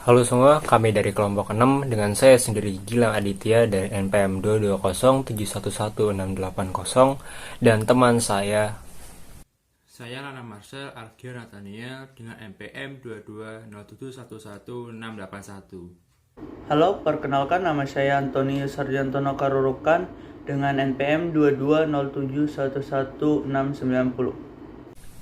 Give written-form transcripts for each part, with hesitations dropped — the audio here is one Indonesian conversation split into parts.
Halo semua, kami dari kelompok 6 dengan saya sendiri Gilang Aditya dari NPM 220711680 dan teman saya. Saya Lana Marcel Argio Nathaniel dengan NPM 2207111681. Halo, perkenalkan nama saya Antonius Sarjantono Karurukan dengan NPM 2207111690.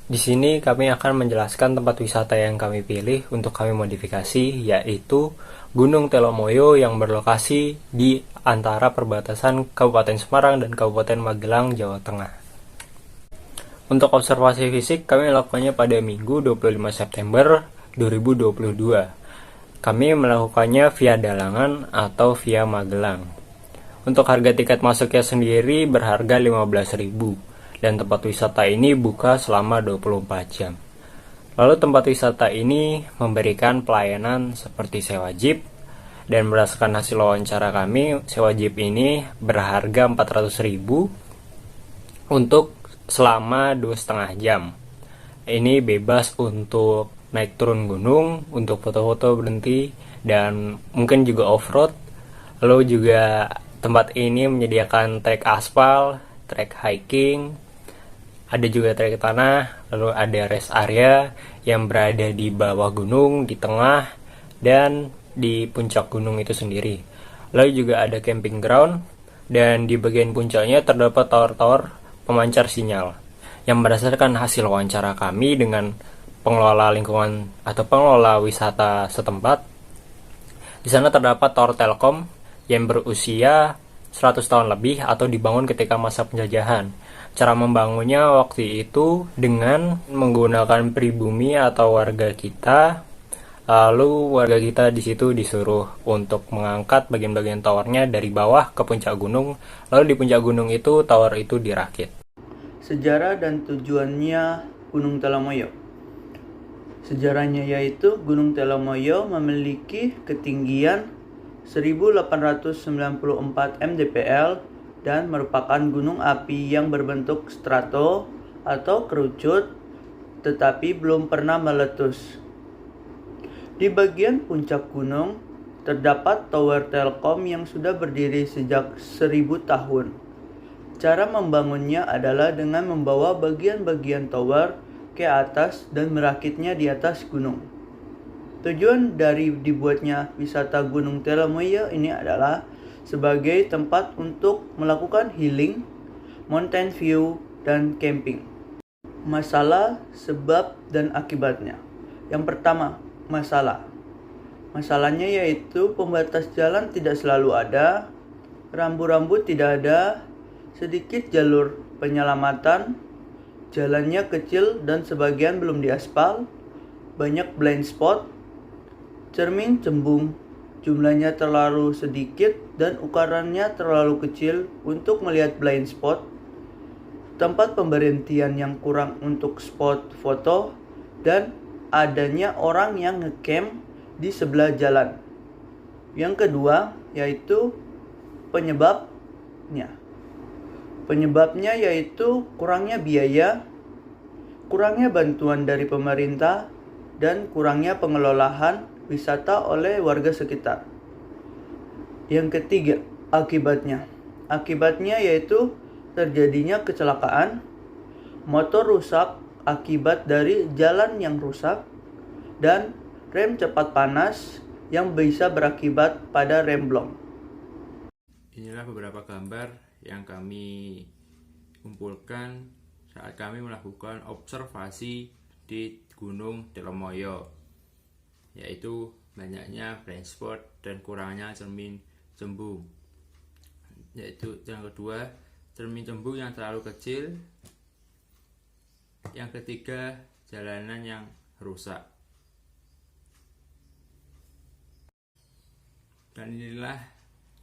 Di sini kami akan menjelaskan tempat wisata yang kami pilih untuk kami modifikasi, yaitu Gunung Telomoyo yang berlokasi di antara perbatasan Kabupaten Semarang dan Kabupaten Magelang, Jawa Tengah. Untuk observasi fisik, kami melakukannya pada Minggu 25 September 2022. Kami melakukannya via Dalangan atau via Magelang. Untuk harga tiket masuknya sendiri berharga 15.000 dan tempat wisata ini buka selama 24 jam. Lalu tempat wisata ini memberikan pelayanan seperti sewa jeep, dan berdasarkan hasil wawancara kami, sewa jeep ini berharga 400.000 untuk selama 2,5 jam. Ini bebas untuk naik turun gunung, untuk foto-foto berhenti, dan mungkin juga off-road. Lalu juga tempat ini menyediakan trek aspal, trek hiking, ada juga trek tanah, lalu ada rest area yang berada di bawah gunung, di tengah, dan di puncak gunung itu sendiri. Lalu juga ada camping ground, dan di bagian puncaknya terdapat tower-tower pemancar sinyal. Yang berdasarkan hasil wawancara kami dengan pengelola lingkungan atau pengelola wisata setempat, di sana terdapat tower Telkom yang berusia 100 tahun lebih atau dibangun ketika masa penjajahan. Cara membangunnya waktu itu dengan menggunakan pribumi atau warga kita. Lalu warga kita di situ disuruh untuk mengangkat bagian-bagian towernya dari bawah ke puncak gunung. Lalu di puncak gunung itu tower itu dirakit. Sejarah dan tujuannya Gunung Telomoyo. Sejarahnya yaitu Gunung Telomoyo memiliki ketinggian 1894 mdpl dan merupakan gunung api yang berbentuk strato atau kerucut tetapi belum pernah meletus. Di bagian puncak gunung terdapat tower Telkom yang sudah berdiri sejak 1000 tahun. Cara membangunnya adalah dengan membawa bagian-bagian tower ke atas dan merakitnya di atas gunung. Tujuan dari dibuatnya wisata Gunung Telomoyo ini adalah sebagai tempat untuk melakukan healing, mountain view, dan camping. Masalah, sebab, dan akibatnya. Yang pertama, masalah. Masalahnya yaitu pembatas jalan tidak selalu ada, rambu-rambu tidak ada, sedikit jalur penyelamatan, jalannya kecil dan sebagian belum diaspal, banyak blind spot, cermin cembung, jumlahnya terlalu sedikit dan ukurannya terlalu kecil untuk melihat blind spot, tempat pemberhentian yang kurang untuk spot foto, dan adanya orang yang ngecamp di sebelah jalan. Yang kedua yaitu penyebabnya. Penyebabnya yaitu kurangnya biaya, kurangnya bantuan dari pemerintah, dan kurangnya pengelolaan wisata oleh warga sekitar. Yang ketiga, akibatnya. Akibatnya yaitu terjadinya kecelakaan, motor rusak akibat dari jalan yang rusak, dan rem cepat panas yang bisa berakibat pada remblong. Inilah beberapa gambar yang kami kumpulkan saat kami melakukan observasi di Gunung Telomoyo, yaitu banyaknya blind spot dan kurangnya cermin cembung. Yaitu yang kedua, cermin cembung yang terlalu kecil. Yang ketiga, jalanan yang rusak. Dan inilah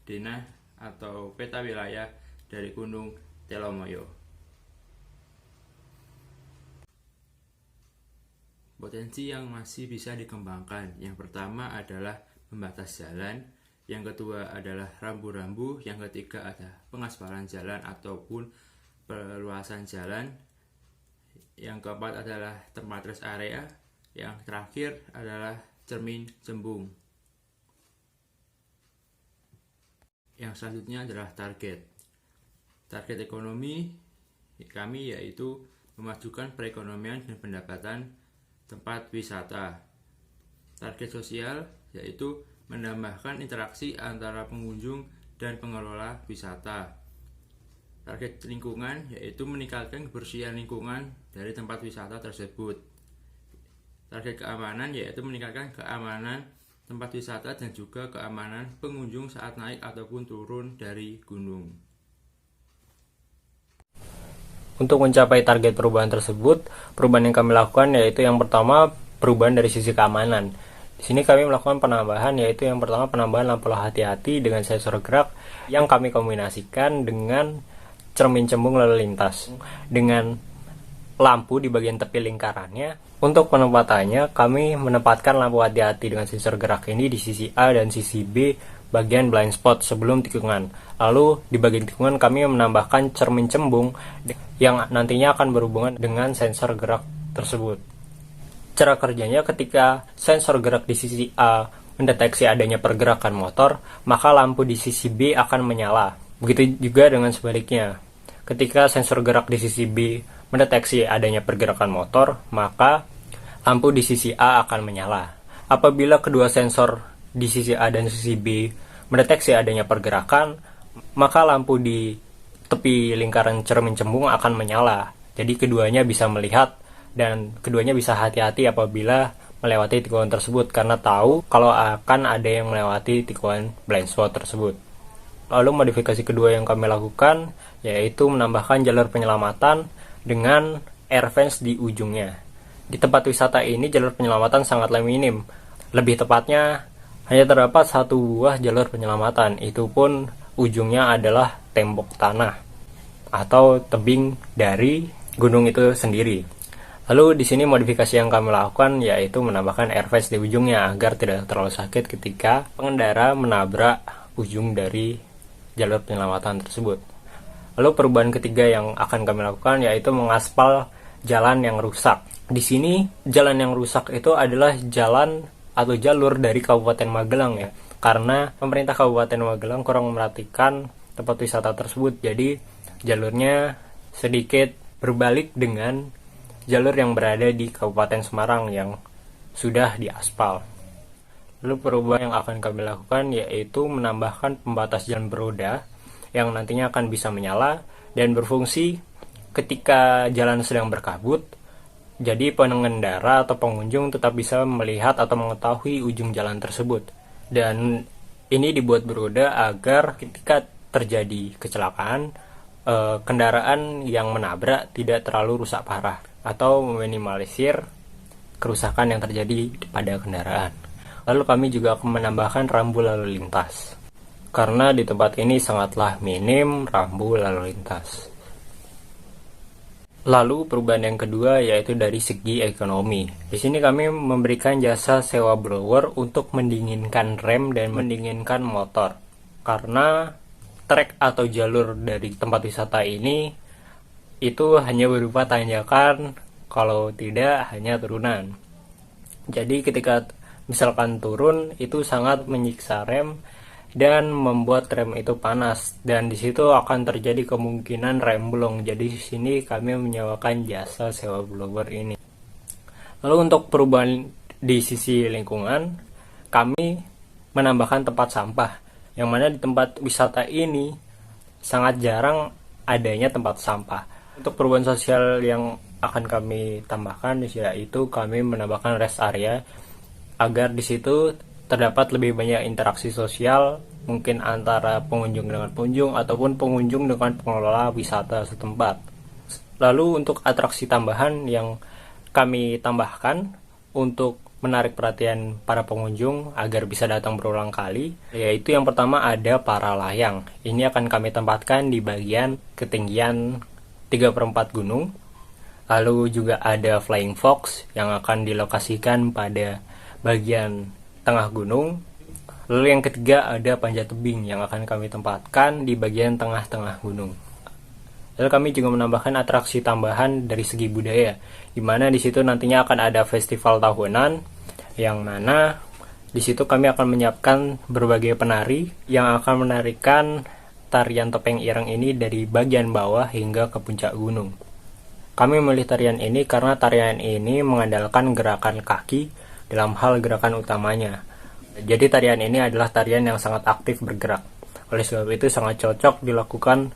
denah atau peta wilayah dari Gunung Telomoyo. Potensi yang masih bisa dikembangkan, yang pertama adalah pembatas jalan, yang kedua adalah rambu-rambu, yang ketiga ada pengaspalan jalan ataupun perluasan jalan, yang keempat adalah tempat rest area, yang terakhir adalah cermin cembung. Yang selanjutnya adalah target. Target ekonomi kami yaitu memajukan perekonomian dan pendapatan tempat wisata. Target sosial yaitu menambahkan interaksi antara pengunjung dan pengelola wisata. Target lingkungan yaitu meningkatkan kebersihan lingkungan dari tempat wisata tersebut. Target keamanan yaitu meningkatkan keamanan tempat wisata dan juga keamanan pengunjung saat naik ataupun turun dari gunung. Untuk mencapai target perubahan tersebut, perubahan yang kami lakukan yaitu yang pertama perubahan dari sisi keamanan. Di sini kami melakukan penambahan yaitu yang pertama penambahan lampu hati-hati dengan sensor gerak yang kami kombinasikan dengan cermin cembung lalu lintas dengan lampu di bagian tepi lingkarannya. Untuk penempatannya, kami menempatkan lampu hati-hati dengan sensor gerak ini di sisi A dan sisi B bagian blind spot sebelum tikungan. Lalu di bagian tikungan kami menambahkan cermin cembung yang nantinya akan berhubungan dengan sensor gerak tersebut. Cara kerjanya, ketika sensor gerak di sisi A mendeteksi adanya pergerakan motor, maka lampu di sisi B akan menyala. Begitu juga dengan sebaliknya. Ketika sensor gerak di sisi B mendeteksi adanya pergerakan motor, maka lampu di sisi A akan menyala. Apabila kedua sensor di sisi A dan sisi B mendeteksi adanya pergerakan, maka lampu di tepi lingkaran cermin cembung akan menyala. Jadi keduanya bisa melihat dan keduanya bisa hati-hati apabila melewati tikungan tersebut karena tahu kalau akan ada yang melewati tikungan blind spot tersebut. Lalu modifikasi kedua yang kami lakukan yaitu menambahkan jalur penyelamatan dengan air fence di ujungnya. Di tempat wisata ini jalur penyelamatan sangatlah minim. Lebih tepatnya hanya terdapat satu buah jalur penyelamatan, itu pun ujungnya adalah tembok tanah atau tebing dari gunung itu sendiri. Lalu di sini modifikasi yang kami lakukan yaitu menambahkan air vest di ujungnya agar tidak terlalu sakit ketika pengendara menabrak ujung dari jalur penyelamatan tersebut. Lalu perubahan ketiga yang akan kami lakukan yaitu mengaspal jalan yang rusak. Di sini jalan yang rusak itu adalah jalan atau jalur dari Kabupaten Magelang ya, karena pemerintah Kabupaten Magelang kurang memerhatikan tempat wisata tersebut, jadi jalurnya sedikit berbalik dengan jalur yang berada di Kabupaten Semarang yang sudah diaspal. Lalu perubahan yang akan kami lakukan yaitu menambahkan pembatas jalan beroda yang nantinya akan bisa menyala dan berfungsi ketika jalan sedang berkabut. Jadi pengendara atau pengunjung tetap bisa melihat atau mengetahui ujung jalan tersebut. Dan ini dibuat beroda agar ketika terjadi kecelakaan, kendaraan yang menabrak tidak terlalu rusak parah atau meminimalisir kerusakan yang terjadi pada kendaraan. Lalu kami juga akan menambahkan rambu lalu lintas, karena di tempat ini sangatlah minim rambu lalu lintas. Lalu perubahan yang kedua yaitu dari segi ekonomi. Di sini kami memberikan jasa sewa blower untuk mendinginkan rem dan mendinginkan motor. Karena trek atau jalur dari tempat wisata ini itu hanya berupa tanjakan, kalau tidak hanya turunan. Jadi ketika misalkan turun itu sangat menyiksa rem dan membuat rem itu panas, dan di situ akan terjadi kemungkinan rem blong. Jadi di sini kami menyewakan jasa sewa blower ini. Lalu untuk perubahan di sisi lingkungan, kami menambahkan tempat sampah, yang mana di tempat wisata ini sangat jarang adanya tempat sampah. Untuk perubahan sosial yang akan kami tambahkan yaitu kami menambahkan rest area agar di situ terdapat lebih banyak interaksi sosial, mungkin antara pengunjung dengan pengunjung ataupun pengunjung dengan pengelola wisata setempat. Lalu untuk atraksi tambahan yang kami tambahkan untuk menarik perhatian para pengunjung agar bisa datang berulang kali, yaitu yang pertama ada para layang. Ini akan kami tempatkan di bagian ketinggian 3/4 gunung. Lalu juga ada flying fox yang akan dilokasikan pada bagian tengah gunung. Lalu yang ketiga ada panjat tebing yang akan kami tempatkan di bagian tengah-tengah gunung. Lalu kami juga menambahkan atraksi tambahan dari segi budaya, di mana di situ nantinya akan ada festival tahunan yang mana Di situ kami akan menyiapkan berbagai penari yang akan menarikan tarian topeng ireng ini dari bagian bawah hingga ke puncak gunung. Kami memilih tarian ini karena tarian ini mengandalkan gerakan kaki dalam hal gerakan utamanya. Jadi tarian ini adalah tarian yang sangat aktif bergerak. Oleh sebab itu sangat cocok dilakukan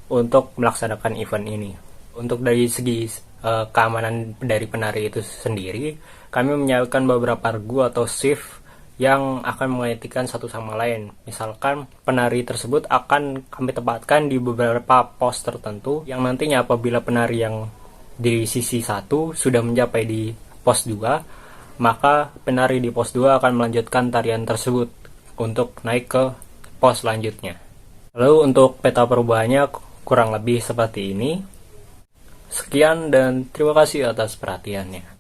untuk melaksanakan event ini. Untuk dari segi keamanan dari penari itu sendiri, kami menyiapkan beberapa regu atau shift yang akan menggantikan satu sama lain. Misalkan penari tersebut akan kami tempatkan di beberapa pos tertentu yang nantinya apabila penari yang di sisi 1 sudah mencapai di pos 2, maka penari di pos 2 akan melanjutkan tarian tersebut untuk naik ke pos selanjutnya. Lalu untuk peta perubahannya kurang lebih seperti ini. Sekian dan terima kasih atas perhatiannya.